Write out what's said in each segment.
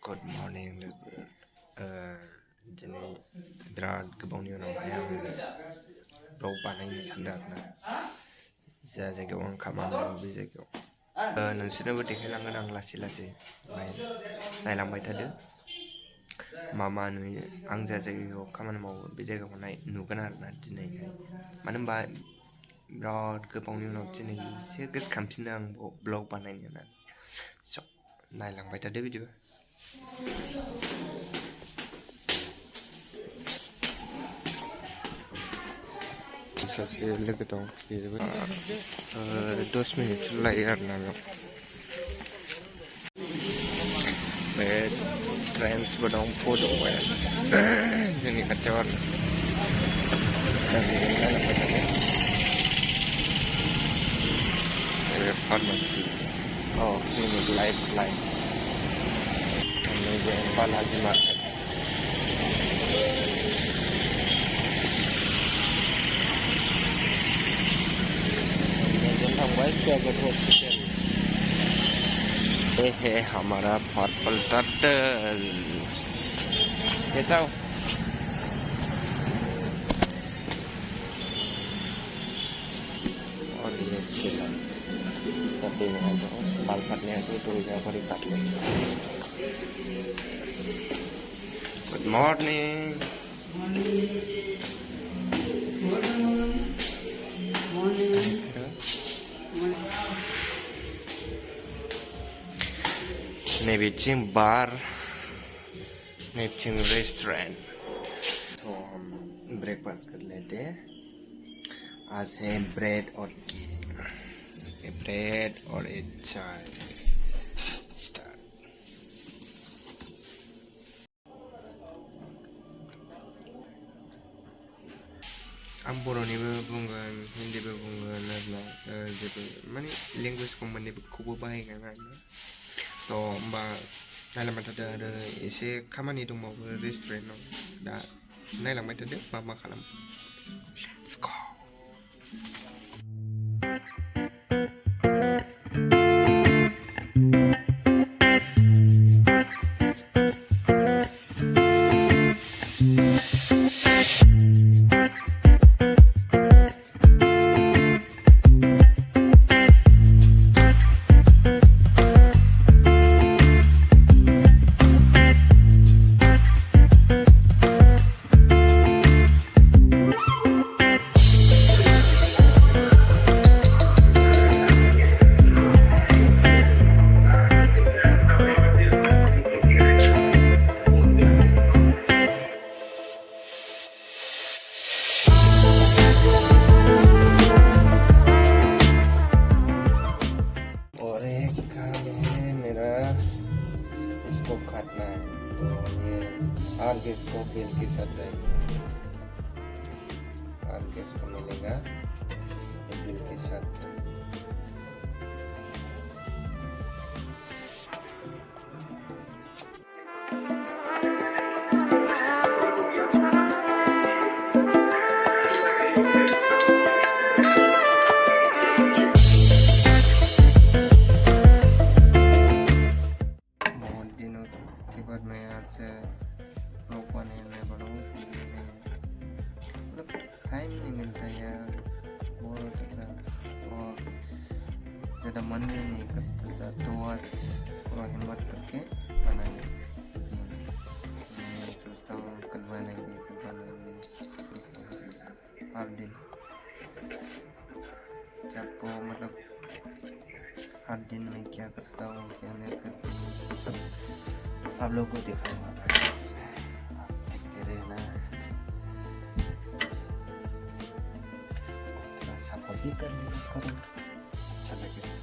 Good morning लोगो दिनै बिराद गोबावनि उनावहाय आङो ब्लग बानायनो सानदों आरोना जा जायगायाव आं खामानि मावो बे जायगायाव नोंसोरनोबो देखायलांगोन आं लासै लासै नायलांबाय थादो मा मा नुयो आं जा जायगायाव खामानि मावो बे जायगाखौ नुगोन आरोना दिनैहाय मानो होनबा बिराद गोबावनि उनाव दिनै एसे गोसोखांफिनदों आं ब्लग बानायनो होननानै स' नायलांबाय थादो बिदिबा सासे लोगो दं बेबो 10 मिनिटसो लायो आरोना बेयाव बे ट्रेन्सबो दं बद'बो जोंनि खाथियाव आरो फार्मासि क्लिनिक लाइफ लाइन नैबे बालाजि मार्केट स्वागत हॉस्पिटल ये है हमारा पर्पल टर्टल कैसा हो और ये सिला कटिंग है तो बाल काटने हैं तो यहाँ पर ही काट लेंगे गुड मॉर्निंग नेबिचिंग बार नेबिचिंग रेस्टोरेंट तो हम ब्रेकफास्ट कर लेते हैं आज है ब्रेड और एक चाय स्टार्ट आं बर'निबो बुंगोन हिन्दीबो बुंगोन आरोना जेबो माने लेंगुवेजखौ मोननैखौबो बाहायगोन आरोना थ' होमबा नायलांबाय थादो आरो एसे खामानि दंबावो रेस्टुरेन्टआव दा नायलांबाय थादो मा खालामो Let's go. काटना है तो ये आर गैस को बेल के साथ जाएगा आर गैस को मिलेगा बेल के साथ मैं आज ब्लॉग बनाने वाला हूँ मतलब टाइम नहीं मिलता यार बोर हो जाता और ज़्यादा मन भी नहीं करता था तो आज थोड़ा हिम्मत करके बनाएंगे मैं सोचता हूँ कल बनाएंगे हर दिन आपको मतलब हर दिन मैं क्या करता हूँ क्या नहीं करता हूँ आप लोगों को दिखाऊंगा देखते रहना थोड़ा सा भी कर लेना करो अच्छा लगेगा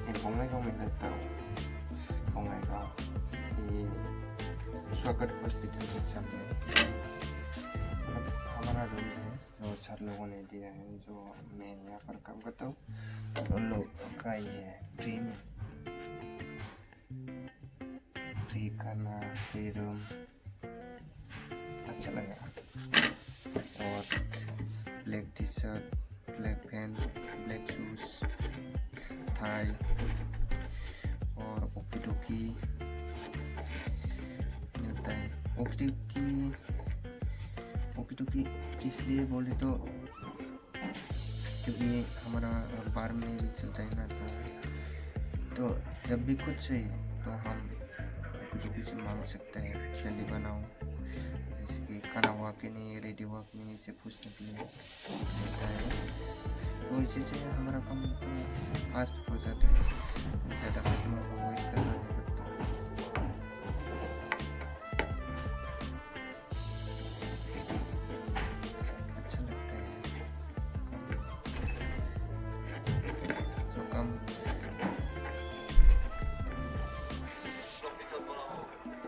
मैं bongaigao में लगता हूँ bongaigao ये स्वागत हॉस्पिटल के सामने मतलब हमारा रूम है जो 4 लोगों ने दिया है जो मैं यहाँ पर काम करता हूँ उन लोगों का ये फ्री में फ्री खाना फ्री रूम अच्छा लगा और black T shirt black pant black shoes थाई और ओकी टोकी ओकी टोकी किस लिए बोले तो क्योंकि हमारा बार में भी चलता है ना, तो जब भी कुछ चाहिए तो हम ओकी टोकी से मांग सकते हैं, जल्दी बनाओ, जैसे कि खाना हुआ कि नहीं, रेडी हुआ कि नहीं, इसे पूछने के लिए होता है। तो इसी से हमारा काम फास्ट हो जाता है, ज़्यादा कस्टमर को वेट करना नहीं पड़ता। अच्छा लगता है जो काम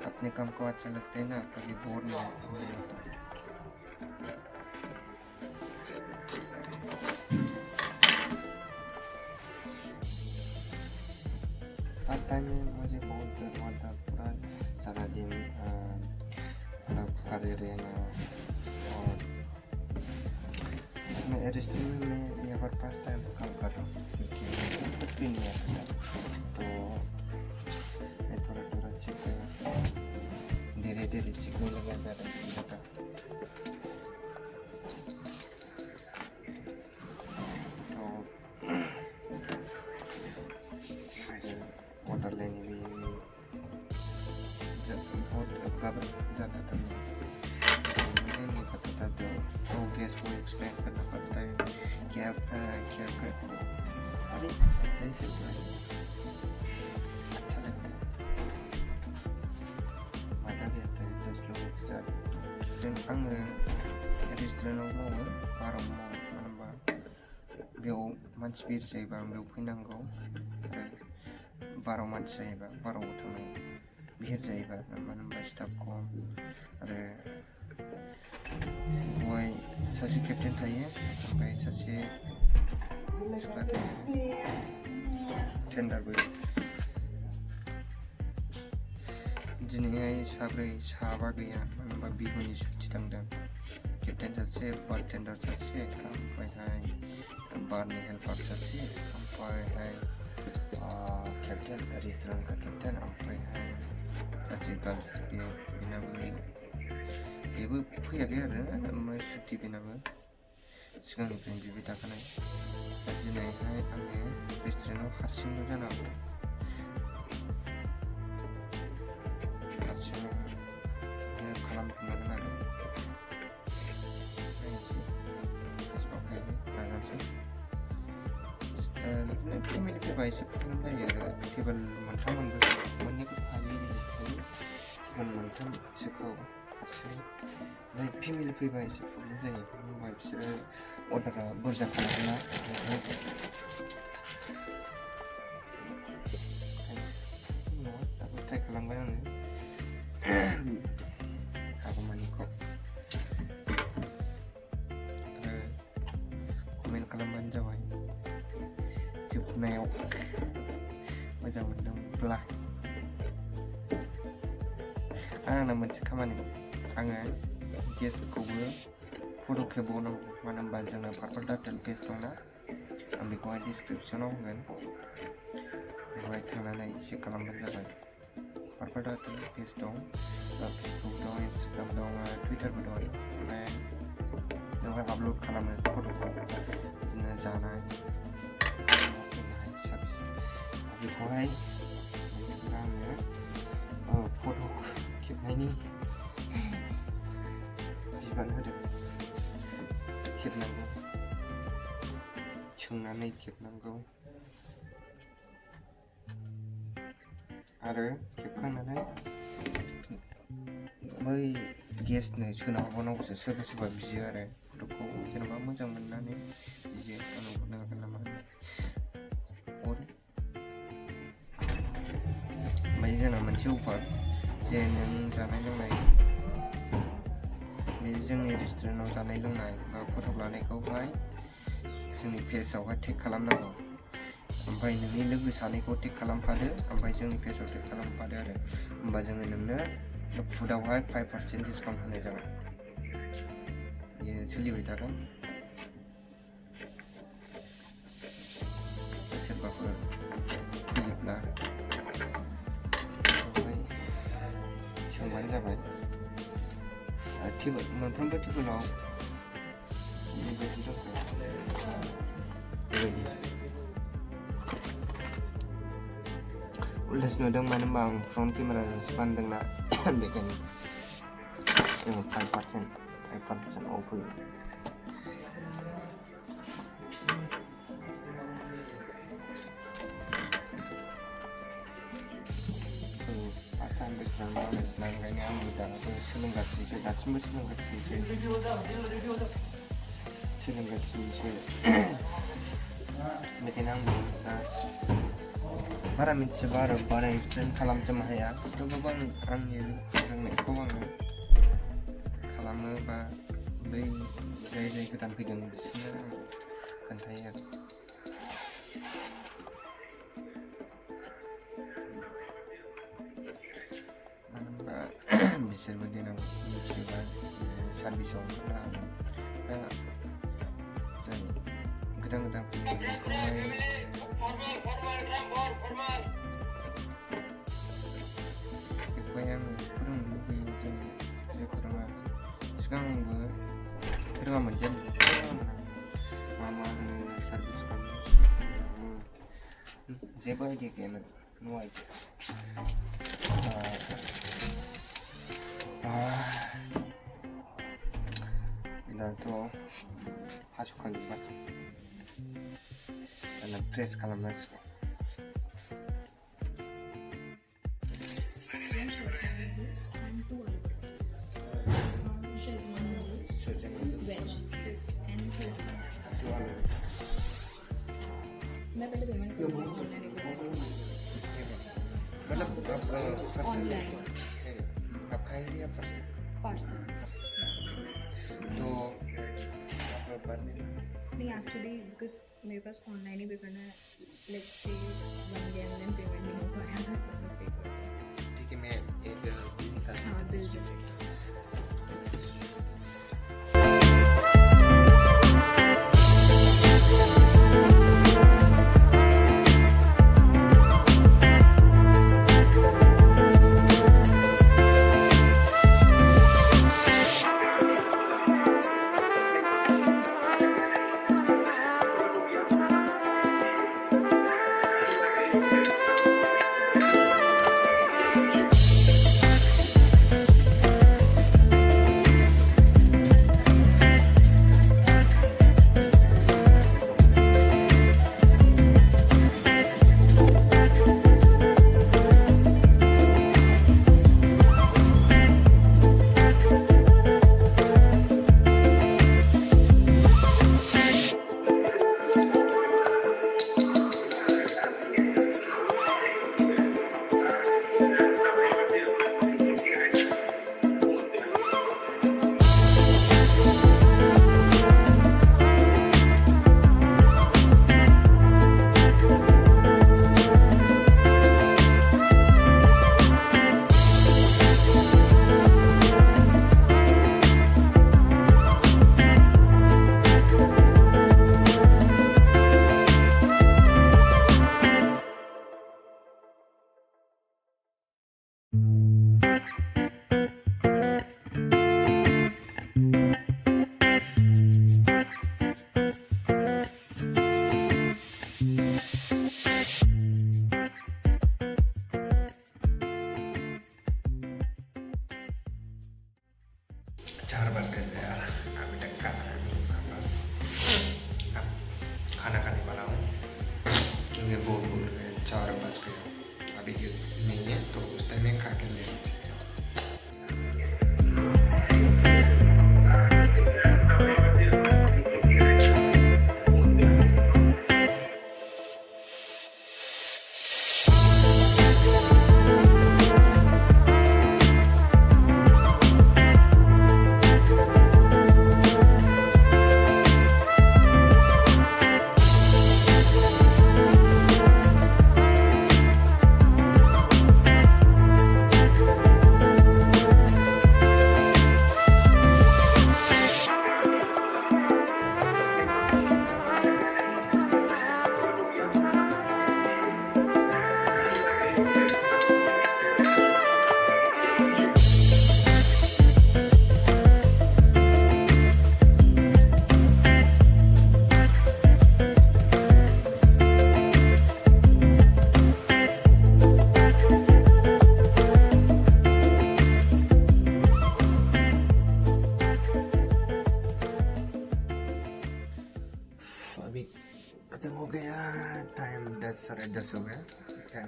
अपने काम को अच्छा लगता है ना, कभी बोर नहीं होता। फर्स्ट टाइम में मुझे बहुत डर हुआ था, पूरा सारा दिन खड़े रहना, और मैं रेस्टोरेंट में यहाँ पर फर्स्ट टाइम काम कर रहा हूँ, क्योंकि कुछ भी नहीं आता था, तो मैं थोड़ा सीख गया, धीरे धीरे सीखने लगा, ज़्यादा सीखा था। तो ऑर्डर लेने भी जब बहुत घबरा जाता था, मुझे नहीं पता था, तो गेस्ट को एक्सप्लेन करना पड़ता है क्या कर, अरे सही से अच्छा लगता है, मज़ा भी आता है दोस्त लोगों के साथ। आङो रेस्टुरेन्टाव मावो, बाराव मावो, मानो होनबा बेयाव मानसि बिर जायोबा आं बेयाव फैनांगौ, आरो बाराव मानसि जायोबा बाराव थांनांगौ, बिहिर जायोबा मानो होनबा स्टाफ खम, आरो बेवहाय सासे केप्टेन थायो, ओमफ्राय सासे सिख्ला थायो, टेन्डारबो। दिनैहाय साबा गैया, मानो होनबा बिहुनि सुथि थांदों, केप्टेन सासे, बारटेन्डार सासे, ओमफ्रायहाय बारनि हेल्पार सासे, ओमफ्रायहाय केप्टेन, रेस्टुरेन्ट का केप्टेन, ओमफ्रायहाय सासे गार्ल्स, बेबो फैयाखै आरो, ओमफ्राय सुथि बेनाबो सिगांनिफ्रायनो बिबाय थाखानाय। दिनैहाय आङो रेस्टुरेन्टाव हारसिंल' जानो हागौ, हारसिंनो खालामफिननांगोन आरो, नायनोसै बेसेबां हायो, नाजानोसै। बिदिनो फेमिलि फैबा एसे प्रब्लेम जायो आरो, टेबोल मोनथाम मोननैखौ हायो, टेबोल मोनथामसोखौ हारसिं, ओमफ्राय फेमिलि फैबा एसे प्रब्लेम जायो, मानो होनबा बिसोरो अर्डारा बुरजा खालामोना, उनाव दाबो ट्राइ खालामबाय आङो हागौमानिखौ, आरो कमेन्ट खालामबानो जाबाय जोबनायाव मोजां मोनदोंब्ला। आंना मोनसे खामानि, आङो गेस्टखौबो फट' खेबबावनांगौ, मानो होनबा जोंना पार्पल टार्टल पेज दंना, आं बेखौहाय डिसक्रिपसनाव होगोन, बेवहाय थांनानै चेक खालामबानो जाबाय। पार्पल टार्टल पेज दं, फेसबुक दं, इन्सटाग्राम दं, टुइटारबो दं, ओमफ्राय बेवहाय आपल'ड खालामो फट'खौ, बिदिनो जानाय लोंनाय सार्भिस, बेखौहाय आङो फट' खेबनायनि बिबान होदों, खेबनांगौ, सोंनानै खेबनांगौ, आरो खेबखांनानै बै गेस्टनो सोना हरबावनांगौसो, सोरबा सोरबा बियो आरो फट'खौ, जेनेबा मोजां मोननानै बियो, आंनो हरनो हागोन नामा हरो। ओमफ्राय जोंना मोनसे अफार, जे नों जानाय लोंनाय, बे जोंनि रेस्टुरेन्टाव जानाय लोंनाय बा फट' लानायखौहाय जोंनि पेजआवहाय टेग खालामनांगौ, ओमफ्राय नोंनि लोगो सानैखौ टेग खालामफादो, ओमफ्राय जोंनि पेजआव टेग खालामफादो आरो, होमबा जोङो नोंनो फुडआवहाय 5% डिसकाउन्ट होनाय जागोन, बेयो सोलिबाय थागोन। सोरबाफोर फैयोब्ला सोंबानो जाबाय। मोनफ्रोमबो टेबोलाव बेबायदि दंखायो बेबायदि उल्टासो नुदों मानो होनबा आं फ्रन्ट केमेराजोंसो बानायदोंना बेखायनो जोङो 5% अफ होयो फार्स्ट टाइम बेसेबां नलेज नांगायनो आंबो दाबो सोलोंगासिनोसो दासिमबो सोलोंगासिनोसो बेखायनो आंबो दा बारा मिथिजोबा आरो बारा एक्सप्लेन खालामजोबनो हाया थेवबाबो आंनि रोंनायखौ आङो खालामो बा बै जाय गोदान फैदों बिसोरनो आं खोन्थायो आरो मानो होनबा बिसोरबो देनां मिथियोबा सार्भिसाव दा जाय गोदान फैयो बेखौहाय आङो फोरोंनो लुबैयो जों जे फोरोङा सिगां आंबो फोरोङामोन मा सार्भिस खालामो जेबो आइडिया गैयामोन नो आइडिया दाथ' हास'खांजोब्बाय दाना प्रेस खालामनांसिगौ मैं पहले पेमेंट करूँगी मतलब ऑनलाइन आप खाएंगे या पार्सल तो नहीं एक्चुअली बिकॉज मेरे पास ऑनलाइन ही पे करना है let's say 1 day and then payment नहीं हो पाया मैं पे कर ठीक है मैं एक बिल निकाल हाँ बिल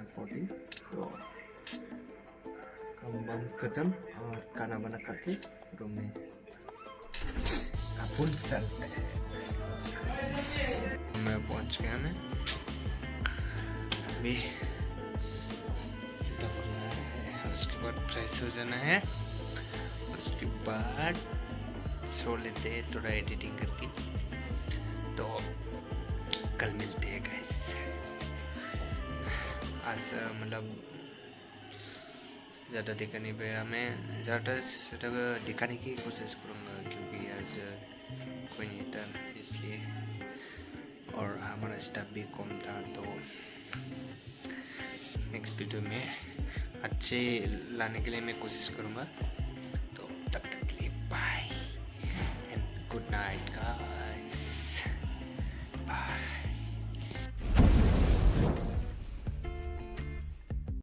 14। तो काम वाम खत्म और खाना वाना खा के रूम में अपन चलते हैं। मैं पहुंच गया मैं अभी जूता खोलना है, उसके बाद फ्रेश हो जाना है, उसके बाद सो लेते हैं थोड़ा एडिटिंग करके। तो कल मिलते हैं गाइस। आज मतलब ज़्यादा दिखा नहीं पाया, मैं ज़्यादा से ज़्यादा दिखाने की कोशिश करूँगा क्योंकि आज कोई नहीं था इसलिए, और हमारा स्टाफ भी कम था। तो नेक्स्ट वीडियो में अच्छे लाने के लिए मैं कोशिश करूँगा। तो तब तक के लिए bye and good night guys, bye.